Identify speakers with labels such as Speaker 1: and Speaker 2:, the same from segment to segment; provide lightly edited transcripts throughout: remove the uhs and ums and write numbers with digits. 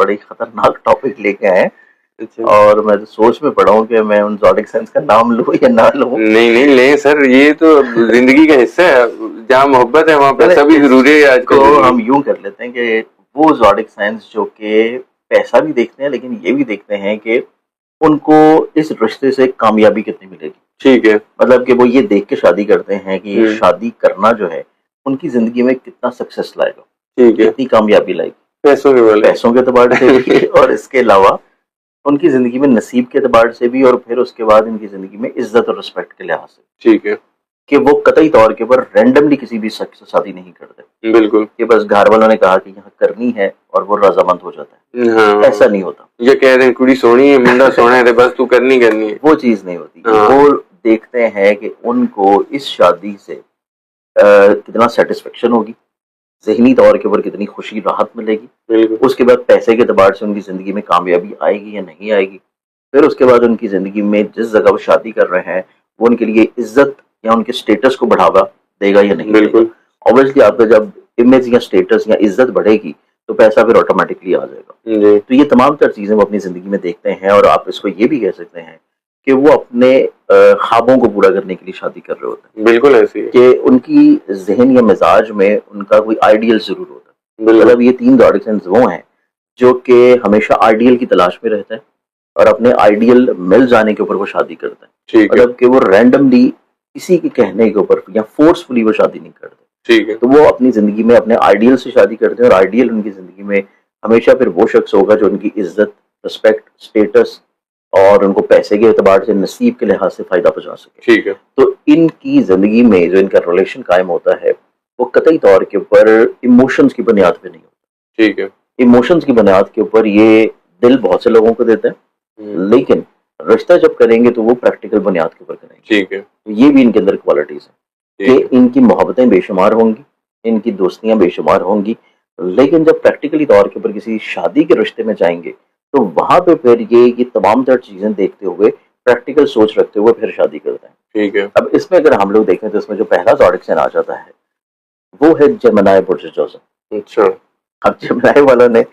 Speaker 1: بڑی خطرناک ٹاپک لے کے آئے ہیں،
Speaker 2: اچھا
Speaker 1: اور میں تو سوچ میں پڑا ہوں کہ میں ان زوڈک سائنس کا نام لوں یا نہ لوں.
Speaker 2: نہیں لیں سر، یہ تو زندگی کا حصہ ہے، جہاں محبت ہے وہاں پیسہ بھی ضروری ہے آج
Speaker 1: کو
Speaker 2: کل.
Speaker 1: ہم یوں کر لیتے ہیں کہ وہ زوڈک سائنس جو کہ پیسہ بھی دیکھتے ہیں لیکن یہ بھی دیکھتے ہیں کہ ان کو اس رشتے سے کامیابی کتنی ملے گی.
Speaker 2: ٹھیک ہے.
Speaker 1: مطلب کہ وہ یہ دیکھ کے شادی کرتے ہیں کہ شادی کرنا جو ہے ان کی زندگی میں کتنا سکسیس لائے گا،
Speaker 2: ٹھیک ہے،
Speaker 1: کتنی کامیابی لائے گی
Speaker 2: پیسوں
Speaker 1: کے اعتبار سے بھی اور اس کے علاوہ ان کی زندگی میں نصیب کے اعتبار سے بھی، اور پھر اس کے بعد ان کی زندگی میں عزت اور رسپیکٹ کے لحاظ سے.
Speaker 2: ٹھیک ہے
Speaker 1: کہ وہ قطعی طور کے اوپر رینڈملی کسی بھی شخص سے شادی نہیں کرتے.
Speaker 2: بالکل.
Speaker 1: کہ بس گھر والوں نے کہا کہ یہاں کرنی ہے اور وہ رضامند ہو جاتا ہے.
Speaker 2: ہاں
Speaker 1: ایسا نہیں ہوتا.
Speaker 2: یہ کہہ رہے ہیں کڑی سونی ہے، منڈا سونا ہے، بس تو کرنی ہے،
Speaker 1: وہ چیز نہیں ہوتی.
Speaker 2: ہاں.
Speaker 1: وہ دیکھتے ہیں کہ ان کو اس شادی سے کتنا سیٹسفیکشن ہوگی، ذہنی طور کے اوپر کتنی خوشی راحت ملے گی.
Speaker 2: بالکل.
Speaker 1: اس کے بعد پیسے کے اعتبار سے ان کی زندگی میں کامیابی آئے گی یا نہیں آئے گی. پھر اس کے بعد ان کی زندگی میں جس جگہ وہ شادی کر رہے ہیں وہ ان کے لیے عزت یا ان کے سٹیٹس کو بڑھاوا دے گا یا نہیں.
Speaker 2: بالکل.
Speaker 1: اوبویسلی آپ کا جب امیج یا سٹیٹس یا عزت بڑھے گی تو پیسہ پھر آٹومیٹکلی آ جائے گا.
Speaker 2: جی.
Speaker 1: تو یہ تمام تر چیزیں وہ اپنی زندگی میں دیکھتے ہیں، اور آپ اس کو یہ بھی کہہ سکتے ہیں کہ وہ اپنے خوابوں کو پورا کرنے کے لیے شادی کر رہے ہوتے ہیں.
Speaker 2: بالکل ایسی ہے
Speaker 1: کہ ان کی ذہن یا مزاج میں ان کا کوئی آئیڈیل ضرور ہوتا ہے. مطلب یہ تین زوڈک سائنس وہ ہیں جو کہ ہمیشہ آئیڈیل کی تلاش میں رہتے ہیں اور اپنے آئیڈیل مل جانے کے اوپر وہ شادی کرتے ہیں. مطلب کہ وہ رینڈملی کسی کے کہنے کے اوپر یا فورسفلی وہ شادی نہیں کرتے.
Speaker 2: ٹھیک ہے.
Speaker 1: تو وہ اپنی زندگی میں اپنے آئیڈیل سے شادی کرتے ہیں، اور آئیڈیل ان کی زندگی میں ہمیشہ پھر وہ شخص ہوگا جو ان کی عزت، رسپیکٹ، سٹیٹس اور ان کو پیسے کے اعتبار سے نصیب کے لحاظ سے فائدہ پہنچا سکے.
Speaker 2: ٹھیک ہے.
Speaker 1: تو ان کی زندگی میں جو ان کا ریلیشن قائم ہوتا ہے وہ قطعی طور کے اوپر ایموشنز کی بنیاد پہ نہیں ہوتا.
Speaker 2: ٹھیک ہے.
Speaker 1: ایموشنز کی بنیاد کے اوپر یہ دل بہت سے لوگوں کو دیتے ہیں، لیکن رشتہ جب کریں گے تو وہ پریکٹیکل بنیاد کے اوپر کریں گے.
Speaker 2: ٹھیک ہے.
Speaker 1: یہ بھی ان کے اندر کوالٹیز ہیں کہ ان کی محبتیں بے شمار ہوں گی، ان کی دوستیاں بے شمار ہوں گی، لیکن جب پریکٹیکلی طور کے اوپر کسی شادی کے رشتے میں جائیں گے تو وہاں پہ پھر یہ تمام تر چیزیں دیکھتے ہوئے، پریکٹیکل سوچ رکھتے ہوئے پھر شادی کرتے ہیں.
Speaker 2: ٹھیک ہے.
Speaker 1: اب اس میں اگر ہم لوگ دیکھیں تو اس میں جو پہلا زوڈک سائن آ جاتا ہے وہ ہے جیمنائی برج جوزف.
Speaker 2: اچھا.
Speaker 1: اب جیمنائی والوں نے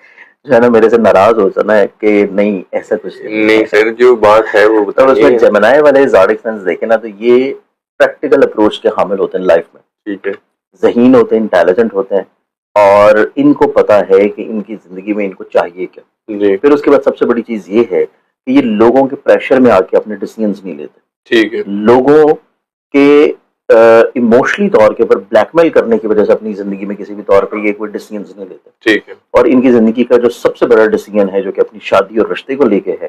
Speaker 1: جو ہے نا میرے سے ناراض ہو جانا ہے کہ نہیں ایسا کچھ
Speaker 2: نہیں سر، جو بات ہے وہ
Speaker 1: تو اس میں
Speaker 2: بتائیے.
Speaker 1: جیمنائی والے زوڈک سائنس دیکھیں نا تو یہ پریکٹیکل اپروچ کے حامل ہوتے ہیں لائف میں.
Speaker 2: ٹھیک ہے.
Speaker 1: ذہین ہوتے ہیں، انٹیلیجنٹ ہوتے ہیں، اور ان کو پتا ہے کہ ان کی زندگی میں ان کو چاہیے کیا.
Speaker 2: جی.
Speaker 1: پھر اس کے بعد سب سے بڑی چیز یہ ہے کہ یہ لوگوں کے پریشر میں آ کے اپنے ڈیسیژنز نہیں لیتے.
Speaker 2: ٹھیک ہے.
Speaker 1: لوگوں کے ایموشنلی طور کے اوپر بلیک میل کرنے کی وجہ سے اپنی زندگی میں کسی بھی طور پہ یہ کوئی ڈیسیژنز نہیں لیتے.
Speaker 2: ٹھیک ہے.
Speaker 1: اور ان کی زندگی کا جو سب سے بڑا ڈیسیژن ہے جو کہ اپنی شادی اور رشتے کو لے کے ہے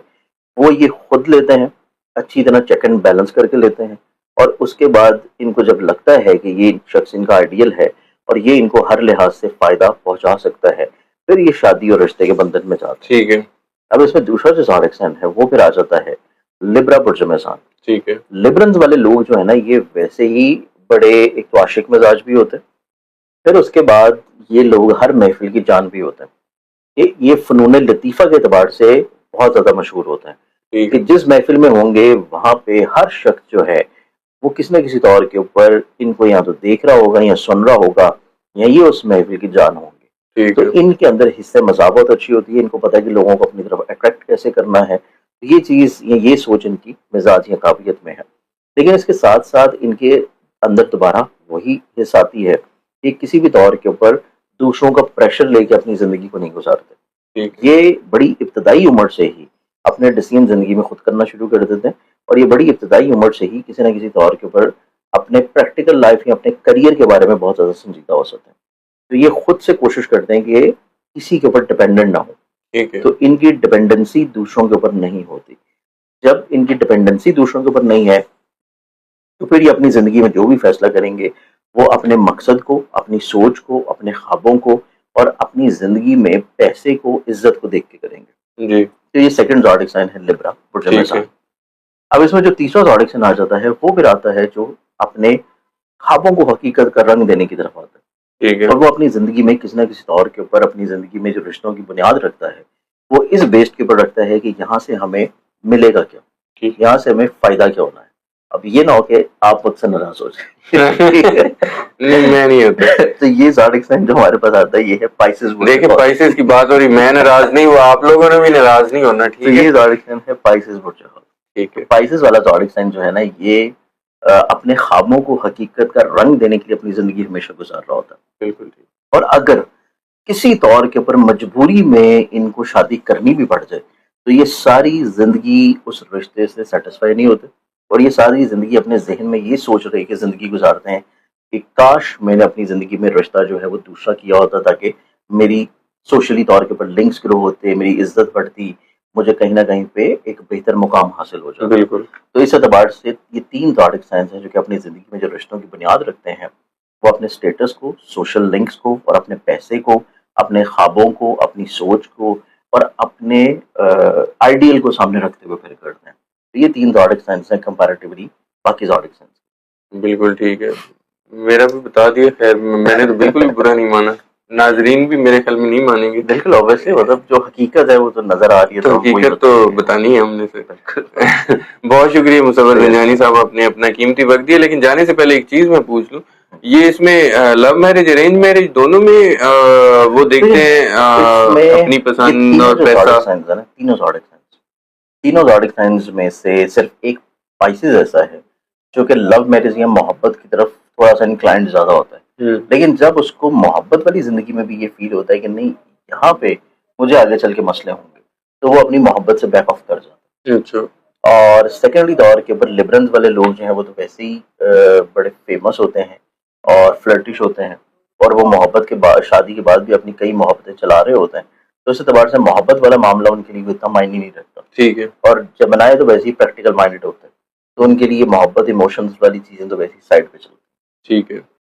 Speaker 1: وہ یہ خود لیتے ہیں، اچھی طرح چیک اینڈ بیلنس کر کے لیتے ہیں، اور اس کے بعد ان کو جب لگتا ہے کہ یہ شخص ان کا آئیڈیل ہے اور یہ ان کو ہر لحاظ سے فائدہ پہنچا سکتا ہے پھر یہ شادی اور رشتے کے بندھن میں جاتے ہیں.
Speaker 2: ٹھیک ہے.
Speaker 1: اب اس میں دوسرا جو زوڈک سائن ہے وہ پھر آ جاتا ہے لبرا برج میزان.
Speaker 2: ٹھیک ہے.
Speaker 1: لبرنز والے لوگ جو ہے نا یہ ویسے ہی بڑے ایک تو عاشق مزاج بھی ہوتے ہیں، پھر اس کے بعد یہ لوگ ہر محفل کی جان بھی ہوتے ہیں. یہ فنون لطیفہ کے اعتبار سے بہت زیادہ مشہور ہوتا ہے کہ جس محفل میں ہوں گے وہاں پہ ہر شخص جو ہے وہ کسی نہ کسی طور کے اوپر ان کو یا تو دیکھ رہا ہوگا یا سن رہا ہوگا یا یہ اس محفل کی جان ہوں گے. تو ان کے اندر حصے مزاح بہت اچھی ہوتی ہے، ان کو پتا ہے کہ لوگوں کو اپنی طرف اٹریکٹ کیسے کرنا ہے. یہ چیز یہ سوچ ان کی مزاج یا قابلیت میں ہے. لیکن اس کے ساتھ ساتھ ان کے اندر دوبارہ وہی حص آتی ہے کہ کسی بھی طور کے اوپر دوسروں کا پریشر لے کے اپنی زندگی کو نہیں گزارتے. یہ بڑی ابتدائی عمر سے ہی اپنے ڈیسیژن زندگی میں خود کرنا شروع کر دیتے ہیں، اور یہ بڑی ابتدائی عمر سے ہی کسی نہ کسی طور کے اوپر اپنے پریکٹیکل لائف یا اپنے کریئر کے بارے میں بہت زیادہ سنجیدہ ہو سکتے ہیں. تو یہ خود سے کوشش کرتے ہیں کہ کسی کے اوپر ڈپینڈنٹ نہ ہو. تو ان کی ڈپینڈنسی دوسروں کے اوپر نہیں ہوتی. جب ان کی ڈپینڈنسی دوسروں کے اوپر نہیں ہے تو پھر یہ اپنی زندگی میں جو بھی فیصلہ کریں گے وہ اپنے مقصد کو، اپنی سوچ کو، اپنے خوابوں کو اور اپنی زندگی میں پیسے کو، عزت کو دیکھ کے کریں گے.
Speaker 2: جی.
Speaker 1: تو یہ سیکنڈ زوڈک سائن ہے لبرا برج میزان. اب اس میں جو تیسرا زوڈک سائن آ جاتا ہے وہ پھر آتا ہے جو اپنے خوابوں کو حقیقت کا رنگ دینے کی طرف آتا ہے. اور وہ اپنی زندگی میں کسی نہ کسی طور کے اوپر اپنی زندگی میں جو رشتوں کی بنیاد رکھتا ہے وہ اس بیس کے اوپر رکھتا ہے کہ یہاں سے ہمیں ملے گا کیا، یہاں سے ہمیں فائدہ کیا ہونا ہے. اب یہ نہ ہو کہ آپ مجھ سے ناراض ہو جائیں.
Speaker 2: نہیں میں نہیں ہوتا.
Speaker 1: تو یہ زاڈک سائن جو ہمارے پاس آتا ہے یہ ہے پائسز.
Speaker 2: دیکھیں پائسز کی بات ہو رہی, میں ناراض نہیں ہوا, آپ لوگوں نے بھی ناراض نہیں ہونا.
Speaker 1: تو
Speaker 2: ٹھیک ہے,
Speaker 1: یہ زاڈک سائن ہے پائسز برج.
Speaker 2: ٹھیک ہے.
Speaker 1: پائسز والا زاڈک سائن جو ہے نا یہ اپنے خوابوں کو حقیقت کا رنگ دینے کے لیے اپنی زندگی ہمیشہ گزار رہا ہوتا ہے.
Speaker 2: بالکل ٹھیک.
Speaker 1: اور اگر کسی طور کے اوپر مجبوری میں ان کو شادی کرنی بھی پڑ جائے تو یہ ساری زندگی اس رشتے سے سیٹسفائی نہیں ہوتے, اور یہ ساری زندگی اپنے ذہن میں یہ سوچ رہے کہ زندگی گزارتے ہیں کہ کاش میں نے اپنی زندگی میں رشتہ جو ہے وہ دوسرا کیا ہوتا تاکہ میری سوشلی طور کے اوپر لنکس گرو ہوتے, میری عزت بڑھتی, مجھے کہیں نہ کہیں پہ ایک بہتر مقام حاصل ہو جاتا.
Speaker 2: بالکل.
Speaker 1: تو اس اعتبار سے یہ 3 زاڈک سائنس ہیں جو کہ اپنی زندگی میں جو رشتوں کی بنیاد رکھتے ہیں وہ اپنے اسٹیٹس کو, سوشل لنکس کو, اور اپنے پیسے کو, اپنے خوابوں کو, اپنی سوچ کو, اور اپنے آئیڈیل کو سامنے رکھتے ہوئے پھر کرتے ہیں. تو یہ 3 زاڈک سائنس ہیں کمپیریٹیولی باقی زاڈک سائنس.
Speaker 2: بالکل ٹھیک ہے, میرا بھی بتا دیا. خیر میں نے تو بالکل بھی برا نہیں مانا, ناظرین بھی میرے خیال میں نہیں مانیں گے.
Speaker 1: بالکل اوبیسلی, مطلب جو حقیقت ہے وہ تو نظر آ رہی ہے,
Speaker 2: تو حقیقت تو بتانی ہے ہم نے سے. بہت شکریہ مصور زنجانی صاحب, آپ نے اپنا قیمتی وقت دیا. لیکن جانے سے پہلے ایک چیز میں پوچھ لوں, یہ اس میں لو میرج ارینج میرج دونوں میں وہ دیکھتے ہیں اپنی پسند اور پیسہ؟
Speaker 1: تینوں زاڈک سائنس میں سے صرف ایک پائسز ایسا ہے جو کہ لو میرج یا محبت کی طرف تھوڑا سا انکلائنڈ زیادہ ہوتا ہے. لیکن جب اس کو محبت والی زندگی میں بھی یہ فیل ہوتا ہے کہ نہیں یہاں پہ مجھے آگے چل کے مسئلے ہوں گے, تو وہ اپنی محبت سے بیک آف کر جاتا ہے.
Speaker 2: اچھا.
Speaker 1: اور سیکنڈری طور کے اوپر لبرنز والے لوگ جو ہیں وہ تو ویسے ہی بڑے فیمس ہوتے ہیں اور فلرٹش ہوتے ہیں, اور وہ محبت کے بعد شادی کے بعد بھی اپنی کئی محبتیں چلا رہے ہوتے ہیں. تو اس اعتبار سے محبت والا معاملہ ان کے لیے اتنا معنی نہیں رکھتا.
Speaker 2: ٹھیک ہے. اور
Speaker 1: جب بنائے تو ویسے ہی پریکٹیکل مائنڈڈ ہوتے ہیں, تو ان کے لیے محبت ایموشنز والی چیزیں تو ویسے ہی سائڈ پہ چلتی ہیں.
Speaker 2: ٹھیک ہے.